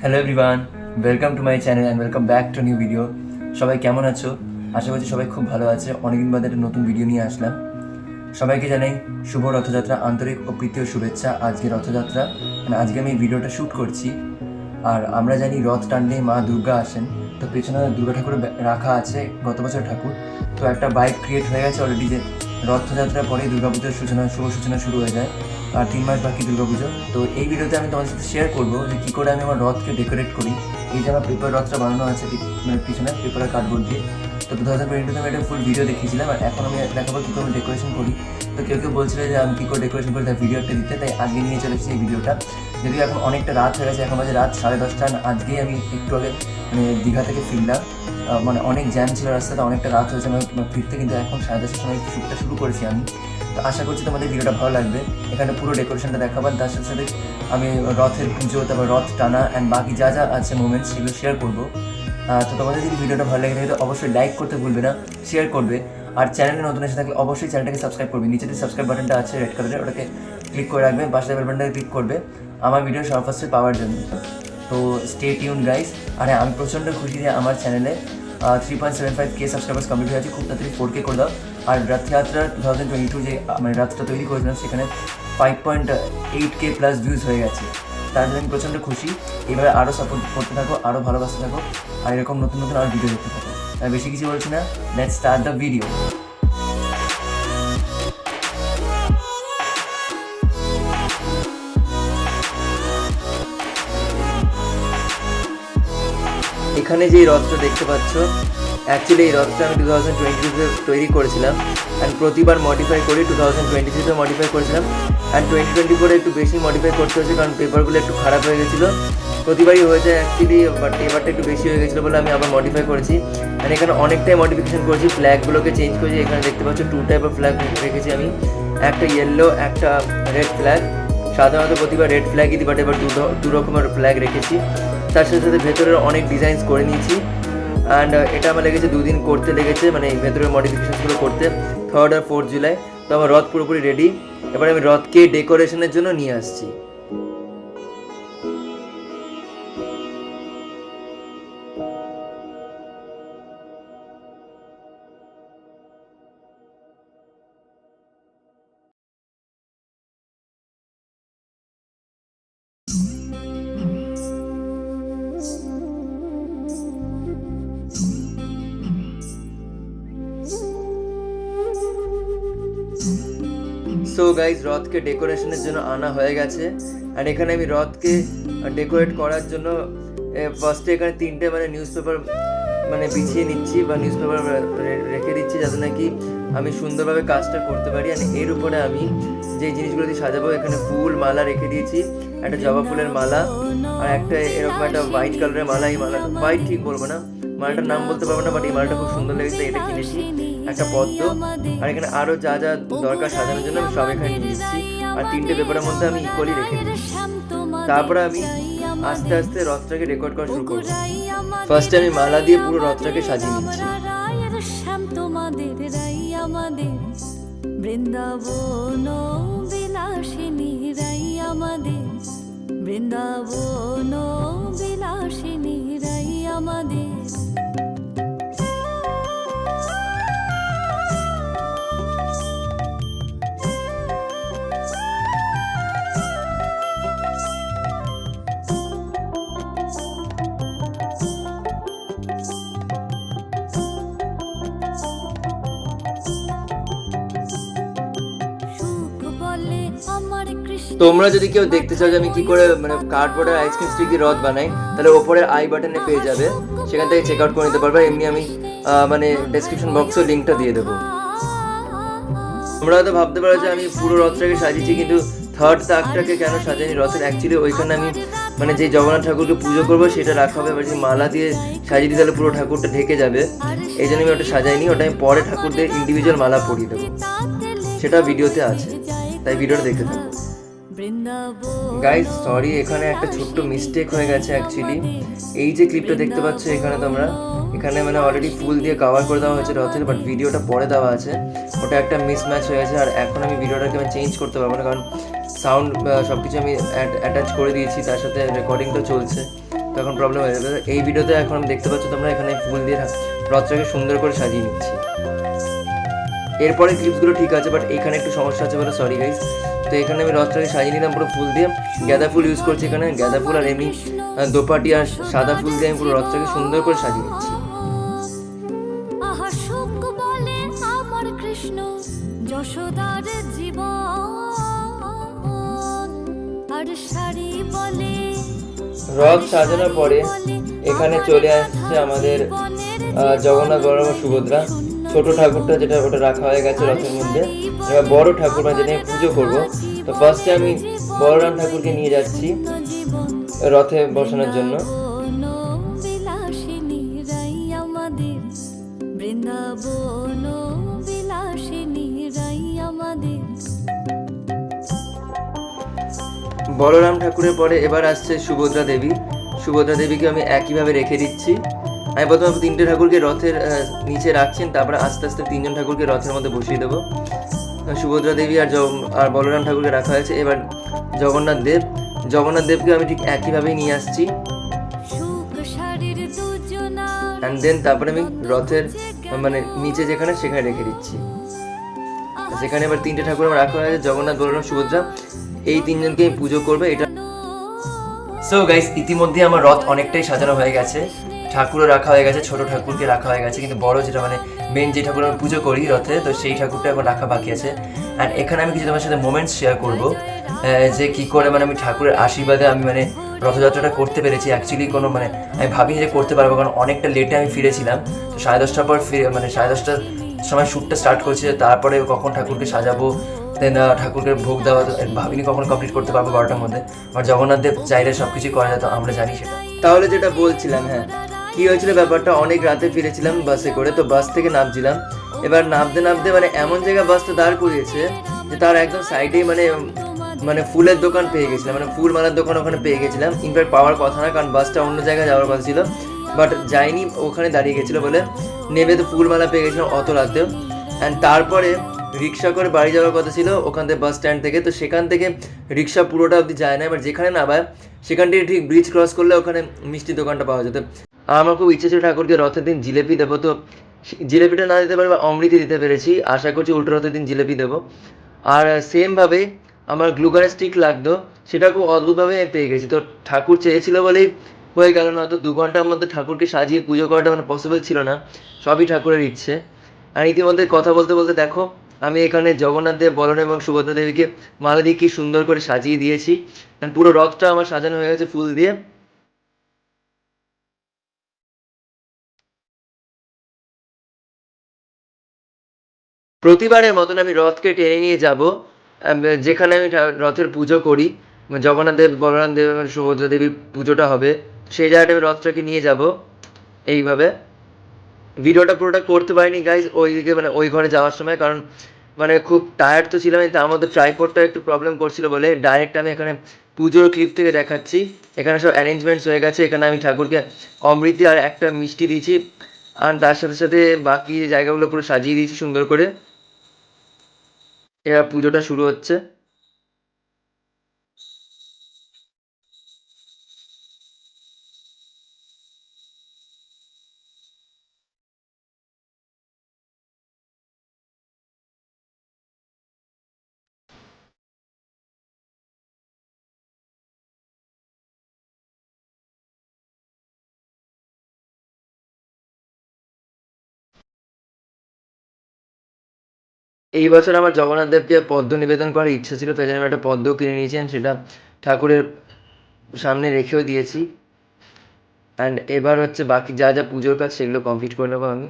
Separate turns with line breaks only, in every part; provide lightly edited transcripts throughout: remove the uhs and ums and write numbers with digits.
Hello everyone, welcome to my channel and welcome back to new video. সবাই কেমন আছো? আশা করছি সবাই খুব ভালো আছে। অনেকদিন বাদে একটা নতুন ভিডিও নিয়ে আসলাম। সবাইকে জানাই শুভ রথযাত্রা, আন্তরিক ও প্রীতীয় শুভেচ্ছা। আজকে রথযাত্রা, আজকে আমি এই ভিডিওটা শ্যুট করছি। আর আমরা জানি রথ টানলেই মা দুর্গা আসেন, তো পেছনে দুর্গা ঠাকুর রাখা আছে, গত বছর ঠাকুর। তো একটা বাইক ক্রিয়েট হয়ে গেছে অলরেডি যে রথযাত্রার পরেই দুর্গাপুজোর শুভ সূচনা শুরু হয়ে যায়, আর 3 মাস বাকি দুর্গাপুজো। তো এই ভিডিওতে আমি তোমাদের সাথে শেয়ার করবো যে কী করে আমি আমার রথকে ডেকোরেট করি। এই যে আমার পেপার রথটা বানানো আছে পিছনে পেপারের কার্ডবোর্ড দিয়ে। তো 2022 আমি একটা ফুল ভিডিও দেখিয়েছিলাম, আর এখন আমি দেখাবো কী করে আমি ডেকোরেশন করি। তো কেউ কেউ বলছিল যে আমি কী করে ডেকোরেশন করি তার ভিডিও একটা দিতে, তাই আজকে নিয়ে চলে এসেছি এই ভিডিওটা। যদিও এখন অনেকটা রাত হয়ে গেছে, এখন বাজে রাত 10:30। আজকেই আমি একটু আগে দীঘা থেকে ফিরলাম। অনেক জ্যাম ছিল রাস্তাতে, অনেকটা রাত হয়েছে আমার ফিরতে, কিন্তু এখন 10:30 সময় শ্যুটটা শুরু করেছি আমি। তো আশা করছি তোমাদের ভিডিওটা ভালো লাগবে। এখানে পুরো ডেকোরেশনটা দেখাবার, তার সাথে সাথে আমি রথের পুজো, তারপর রথ টানা অ্যান্ড বাকি যা যা আছে মোমেন্টস, সেগুলো শেয়ার করবো। তো তোমাদের যদি ভিডিওটা ভালো লাগে থাকে তো অবশ্যই লাইক করতে ভুলবে না, শেয়ার করবে। আর চ্যানেলে নতুন এসে থাকলে অবশ্যই চ্যানেলটাকে সাবস্ক্রাইব করবে। নিচে যে সাবস্ক্রাইব বাটনটা আছে রেড কালারের, ওটাকে ক্লিক করে রাখবে, পাশে বেল বাটনটাকে ক্লিক করবে আমার ভিডিও সবার ফার্স্টে পাওয়ার জন্য। তো স্টে টিউন গাইস। আর আমি প্রচণ্ড খুশি যে আমার চ্যানেলে 3.75K সাবস্ক্রাইবার্স কমপ্লিট হয়ে আছে। খুব তাড়াতাড়ি 4K করে দাও। আর রথযাত্রা 2022 যে রাতটা তৈরি করেছিলাম, সেখানে 5.8K প্লাস ভিউজ হয়ে গেছে। তার জন্য আমি প্রচণ্ড খুশি। এভাবে আরও সাপোর্ট করতে থাকো, আরও ভালোবাসতে থাকো, আর এরকম নতুন নতুন আরও ভিডিও দেখতে থাকো। আমি বেশি কিছু বলছি না, লেটস স্টার্ট দ্য ভিডিও। এখানে যে রথটা দেখতে পাচ্ছ, অ্যাকচুয়ালি এই রথটা আমি 2022-তে তৈরি করেছিলাম, অ্যান্ড প্রতিবার মডিফাই করি। 2023-তে মডিফাই করেছিলাম, অ্যান্ড 2024 একটু বেশি মডিফাই করতে হয়েছে, কারণ পেপারগুলো একটু খারাপ হয়ে গেছিলো। প্রতিবারই হয়েছে অ্যাকচুয়ালি, বাট এবারটা একটু বেশি হয়ে গেছিলো বলে আমি আবার মডিফাই করেছি। অ্যান্ড এখানে অনেকটাই মডিফিকেশন করেছি, ফ্ল্যাগগুলোকে চেঞ্জ করেছি। এখানে দেখতে পাচ্ছ 2 টাইপের ফ্ল্যাগ রেখেছি আমি, একটা ইয়েলো, একটা রেড ফ্ল্যাগ। সাধারণত প্রতিবার রেড ফ্ল্যাগই দিই, বাট এবার দু রকমের ফ্ল্যাগ রেখেছি। তার সাথে সাথে ভেতরের অনেক ডিজাইনস করে নিয়েছি, অ্যান্ড এটা আমার লেগেছে 2 দিন করতে লেগেছে, মানে ভেতরের মডিফিকেশনসগুলো করতে। 3rd আর 4th জুলাই তো আমার রথ পুরোপুরি রেডি। এবার আমি রথকে ডেকোরেশনের জন্য নিয়ে আসছি। সো গাইজ, রথকে ডেকোরেশনের জন্য আনা হয়ে গেছে। আর এখানে আমি রথকে ডেকোরেট করার জন্য ফার্স্টে এখানে 3টে নিউজ পেপার বিছিয়ে নিচ্ছি, বা নিউজ পেপার রেখে দিচ্ছি, যাতে নাকি আমি সুন্দরভাবে কাজটা করতে পারি। আর এর উপরে আমি যে জিনিসগুলো দিয়ে সাজাবো, এখানে ফুল মালা রেখে দিয়েছি, একটা জবা ফুলের মালা, আর একটা এরকম একটা হোয়াইট কালারের মালা। এই মালা হোয়াইট ঠিক বলবো না, মালাটার নাম বলতে পারবো না, বাট এই মালাটা খুব সুন্দর লেগেছে, এটা কিনেছি। একটা পদ্ম, আর এখানে আরও যা যা দরকার সাজানোর জন্য আমি সব এখানে নিয়ে দিচ্ছি। আর 3টে পেপারের মধ্যে আমি ইকুয়ালি রেখে দিচ্ছি। তারপরে আমি আস্তে আস্তে রথটাকে ডেকোরেট করা শুরু করবো। ফার্স্টে আমি মালা দিয়ে পুরো রথটাকে সাজিয়ে নিচ্ছি।
বৃন্দাবন বিলাসিনী রাই আমাদের, বৃন্দাবন বিলাসিনী রাই আমাদের।
তোমরা যদি কেউ দেখতে চাও যে আমি কি করে কার্ডবোর্ডের আইসক্রিম স্টিক দিয়ে রথ বানাই, তাহলে ওপরের আই বাটনে পেয়ে যাবে, সেখান থেকে চেক আউট করে নিতে পারবে। এমনি আমি ডেসক্রিপশন বক্সেও লিঙ্কটা দিয়ে দেবো। তোমরা হয়তো ভাবতে পারো যে আমি পুরো রথটাকে সাজিয়েছি, কিন্তু 3rd তাকটাকে কেন সাজাইনি রথের। অ্যাকচুয়ালি ওইখানে আমি যে জগন্নাথ ঠাকুরকে পুজো করবো সেটা রাখা হবে, এবার যদি মালা দিয়ে সাজিয়ে দিই তাহলে পুরো ঠাকুরটা ঢেকে যাবে। এই জন্য আমি ওটা সাজাইনি, ওটা আমি পরে ঠাকুরদের ইন্ডিভিজুয়াল মালা পরিয়ে দেবো, সেটা ভিডিওতে আছে, তাই ভিডিওটা দেখতে থাকো। গাইজ সরি, এখানে একটা ছোট্ট মিস্টেক হয়ে গেছে। অ্যাকচুয়ালি এই যে ক্লিপটা দেখতে পাচ্ছ এখানে তোমরা, এখানে অলরেডি ফুল দিয়ে কভার করে দেওয়া হয়েছে রথের, বাট ভিডিওটা পরে দেওয়া আছে, ওটা একটা মিসম্যাচ হয়ে গেছে। আর এখন আমি ভিডিওটাকে চেঞ্জ করতে পারবো না, কারণ সাউন্ড সব কিছু আমি অ্যাটাচ করে দিয়েছি, তার সাথে রেকর্ডিংটা চলছে। তখন প্রবলেম হয়ে যাবে। এই ভিডিওতে এখন দেখতে পাচ্ছ তোমরা, এখানে ফুল দিয়ে রথটাকে সুন্দর করে সাজিয়ে নিচ্ছি। এরপরে ক্লিপসগুলো ঠিক আছে, বাট এখানে একটু সমস্যা আছে বলে সরি গাইস। তো এখানে আমি রথটাকে সাজিয়ে নিলাম পুরো ফুল দিয়ে, গাঁদা ফুল ইউজ করছি এখানে, গাঁদা ফুল আর এমনি দোপাটি আর সাদা ফুল দিয়ে আমি পুরো রথটাকে সুন্দর করে সাজিয়ে নিচ্ছি।
আহা সুখ বলে আমার কৃষ্ণ যশোদার জীবন, আর শাড়ি বলে
রথ সাজানোর পরে এখানে চলে আসছে আমাদের জগন্নাথ, বলরাম, সুভদ্রা। ছোট ঠাকুরটা যেটা ওটা রাখা হয়ে গেছে রথের মধ্যে। এবার বড় ঠাকুর যেটা নিয়ে পুজো করবো, তো ফার্স্টে আমি বলরাম ঠাকুরকে নিয়ে যাচ্ছি রথে বসানোর জন্য।
বিলাসিনী রাই আমাদের, বৃন্দাবন বিলাসিনী রাই আমাদের।
বলরাম ঠাকুরের পরে এবার আসছে সুভদ্রা দেবী। সুভদ্রা দেবীকে আমি একইভাবে রেখে দিচ্ছি। আমি প্রথমে 3টে ঠাকুরকে রথের নিচে রাখছেন, তারপরে আস্তে আস্তে 3জন ঠাকুরকে রথের মধ্যে বসিয়ে দেবো। সুভদ্রা দেবী আর বলরাম ঠাকুরকে রাখা হয়েছে। এবার জগন্নাথ দেবকে আমি ঠিক একইভাবেই নিয়ে আসছি। অ্যান্ড দেন তারপরে আমি রথের নিচে যেখানে সেখানে রেখে দিচ্ছি। সেখানে এবার 3টে ঠাকুর আমার রাখা হয়েছে, জগন্নাথ, বলরাম, সুভদ্রা। এই 3জনকে আমি পুজো করবো এটা। সো গাইস, ইতিমধ্যে আমার রথ অনেকটাই সাজানো হয়ে গেছে, ঠাকুরও রাখা হয়ে গেছে, ছোট ঠাকুরকে রাখা হয়ে গেছে, কিন্তু বড় যেটা মেন যে ঠাকুর আমি পুজো করি রথে, তো সেই ঠাকুরটা এখন রাখা বাকি আছে। অ্যান্ড এখানে আমি কিছু তোমার সাথে মোমেন্টস শেয়ার করবো, যে কী করে আমি ঠাকুরের আশীর্বাদে আমি রথযাত্রাটা করতে পেরেছি। অ্যাকচুয়ালি কোনো আমি ভাবিনি যে করতে পারবো, কারণ অনেকটা লেটে আমি ফিরেছিলাম। তো 10:30টার পর 10:30টার সময় শ্যুটটা স্টার্ট করেছি, তারপরে কখন ঠাকুরকে সাজাবো, দেন ঠাকুরকে ভোগ দেওয়া, ভাবিনি কখন কমপ্লিট করতে পারবো 12টার মধ্যে। আর জগন্নাথ দেব চাইলে সব কিছুই করা যেত, আমরা জানি সেটা। তাহলে যেটা বলছিলাম, হ্যাঁ, কি হয়েছিল ব্যাপারটা, অনেক রাতে ফিরেছিলাম বাসে করে, তো বাস থেকে নামছিলাম। এবার নামতে নামতে এমন জায়গায় বাসটা দাঁড় করিয়েছে যে তার একদম সাইডেই ফুলের দোকান পেয়ে গেছিলাম, ফুল মালার দোকান ওখানে পেয়ে গেছিলাম। ইনফ্যাক্ট পাওয়ার কথা না, কারণ বাসটা অন্য জায়গায় যাওয়ার কথা ছিল, বাট যাইনি, ওখানে দাঁড়িয়ে গেছিলো বলে নেবে তো ফুল মালা পেয়ে গেছিলাম অত রাতেও। অ্যান্ড তারপরে রিক্সা করে বাড়ি যাওয়ার কথা ছিল ওখান থেকে, বাস স্ট্যান্ড থেকে। তো সেখান থেকে রিক্সা পুরোটা অবধি যায় না, এবার যেখানে নামায় সেখান থেকে ঠিক ব্রিজ ক্রস করলে ওখানে মিষ্টি দোকানটা পাওয়া যেত। আর আমার খুব ইচ্ছে ছিল ঠাকুরকে রথের দিন জিলেপি দেবো, তো জিলেপিটা না দিতে পারবে অমৃতি দিতে পেরেছি। আশা করছি উল্টো রথের দিন জিলেপি দেবো। আর সেমভাবে আমার গ্লুগারের স্টিক লাগতো, সেটা খুব অদ্ভুতভাবে পেয়ে গেছি। তো ঠাকুর চেয়েছিল বলেই হয়ে গেল, না তো 2 ঘন্টার মধ্যে ঠাকুরকে সাজিয়ে পুজো করাটা পসিবল ছিল না। সবই ঠাকুরের ইচ্ছে। আর ইতিমধ্যে কথা বলতে বলতে দেখো আমি এখানে জগন্নাথ দেব, বলরাম এবং সুভদ্রা দেবীকে মালা দিয়ে কি সুন্দর করে সাজিয়ে দিয়েছি। পুরো রথটা আমার সাজানো হয়ে গেছে ফুল দিয়ে। প্রতিবারের মতন আমি রথকে টেনে নিয়ে যাব যেখানে আমি রথের পুজো করি, জগন্নাথ দেব, বলরাম দেব এবং সুভদ্রা দেবীর পুজোটা হবে, সেই জায়গাটা আমি রথটাকে নিয়ে যাব। এইভাবে ভিডিওটা পুরোটা করতে পারিনি গাইজ ওইদিকে, ওই ঘরে যাওয়ার সময়, কারণ খুব টায়ার্ড তো ছিলাম। তার মধ্যে ট্রাইপডটা একটু প্রবলেম করছিল বলে ডাইরেক্ট আমি এখানে পুজোর ক্লিপ থেকে দেখাচ্ছি। এখানে সব অ্যারেঞ্জমেন্টস হয়ে গেছে, এখানে আমি ঠাকুরকে অমৃতি আর একটা মিষ্টি দিয়েছি, আর তার সাথে সাথে বাকি জায়গাগুলো পুরো সাজিয়ে দিয়েছি সুন্দর করে। এবার পুজোটা শুরু হচ্ছে। এই বছর আমার জগন্নাথ দেবকে পদ্ম নিবেদন করার ইচ্ছা ছিল, তাই জন্য আমি একটা পদ্ম কিনে নিয়েছি, সেটা ঠাকুরের সামনে রেখেও দিয়েছি। অ্যান্ড এবার হচ্ছে বাকি যা যা পুজোর কাজ সেগুলো কমপ্লিট করে নেবো আমি।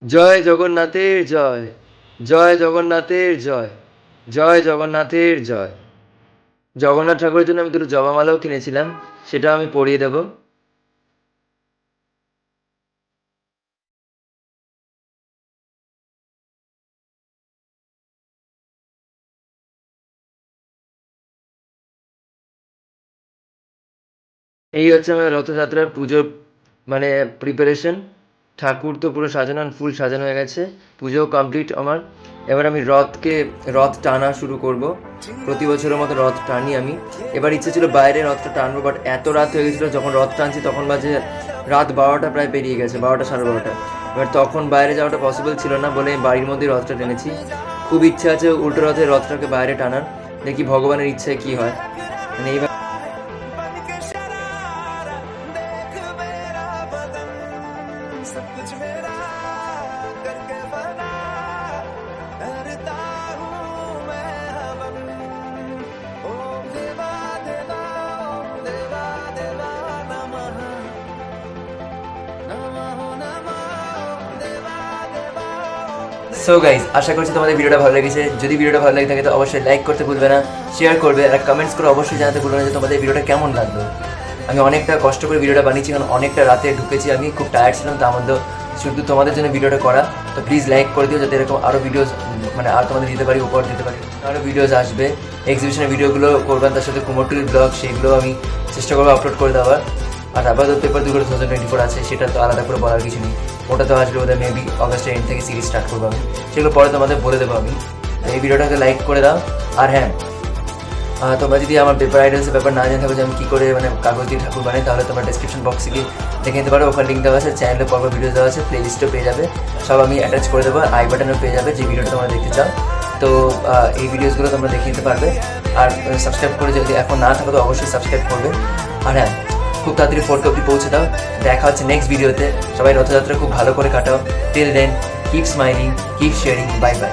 জয় জগন্নাথের জয়, জয় জগন্নাথের জয়, জয় জগন্নাথের জয়। জগন্নাথ ঠাকুরের জন্য আমি 2টো জবামালাও কিনেছিলাম, সেটা আমি পরিয়ে দেবো। এই হচ্ছে আমার রথযাত্রার পুজোর মানে প্রিপারেশন। ঠাকুর তো পুরো সাজানো ফুল সাজানো হয়ে গেছে, পুজো কমপ্লিট আমার। এবার আমি রথ টানা শুরু করব। প্রতি বছরের মতো রথ টানি আমি। এবার ইচ্ছে ছিল বাইরে রথটা টানবো, বাট এত রাত হয়ে গেছিলো যখন রথ টানছি তখন বাজে রাত 12টা, প্রায় পেরিয়ে গেছে 12টা 12:30। এবার তখন বাইরে যাওয়াটা পসিবল ছিল না বলে বাড়ির মধ্যেই রথটা টেনেছি। খুব ইচ্ছা আছে উল্টো রথে রথটাকে বাইরে টানার, দেখি ভগবানের ইচ্ছায় কি হয়। মানে এইবার সো গাইজ, আশা করছি তোমাদের ভিডিওটা ভালো লেগেছে। যদি ভিডিওটা ভালো লেগে থাকে তো অবশ্যই লাইক করতে ভুলবে না, শেয়ার করবে, আর কমেন্টস করে অবশ্যই জানাতে ভুলবে না যে তোমাদের ভিডিওটা কেমন লাগলো। আমি অনেকটা কষ্ট করে ভিডিওটা বানিয়েছি, কারণ অনেকটা রাতে ঢুকেছি, আমি খুব টায়ার্ড ছিলাম, তার মধ্যে শুধু তোমাদের জন্য ভিডিওটা করা। তো প্লিজ লাইক করে দিও যাতে এরকম আরও ভিডিওস মানে আর তোমাদের দিতে পারি, উপহার দিতে পারি। আরও ভিডিওস আসবে, এক্সিবিশনের ভিডিওগুলো করবেন, তার সাথে কুমোরটুলির ব্লগ সেগুলো আমি চেষ্টা করবো আপলোড করে দেওয়ার। আর আপাতত পেপার 2024 আছে, সেটা তো আলাদা করে বলার কিছু নেই। ওটা তো আসলে ওদের মেবি অগস্টের এন্ড থেকে সিরিজ স্টার্ট করবো আমি, সেগুলো পরে তোমাদের বলে দেবো আমি। এই ভিডিওটাকে লাইক করে দাও। আর হ্যাঁ, তোমরা যদি আমার পেপার আইডলসের ব্যাপার না জেনে থাকো যে আমি কী করে মানে কাগজ দিয়ে ঠাকুর বানাই, তাহলে তোমার ডেসক্রিপশন বক্সে গিয়ে দেখে নিতে পারো। ওখানে লিঙ্ক দেওয়া আছে, চ্যানেলে পর্ব ভিডিও দেওয়া আছে, প্লে লিস্টও পেয়ে যাবে, সব আমি অ্যাটাচ করে দেবো। আই বাটনও পেয়ে যাবে যে ভিডিওটা তোমরা দেখতে চাও। তো এই ভিডিওসগুলো তোমরা দেখে নিতে পারবে। আর সাবস্ক্রাইব করে যদি এখন না থাকো তো অবশ্যই সাবস্ক্রাইব করবে। আর হ্যাঁ, খুব তাড়াতাড়ি 4K অব্দি পৌঁছে দাও। দেখা হচ্ছে নেক্সট ভিডিওতে। সবাই রথযাত্রা খুব ভালো করে কাটাও। Till then, keep smiling, keep sharing, bye by.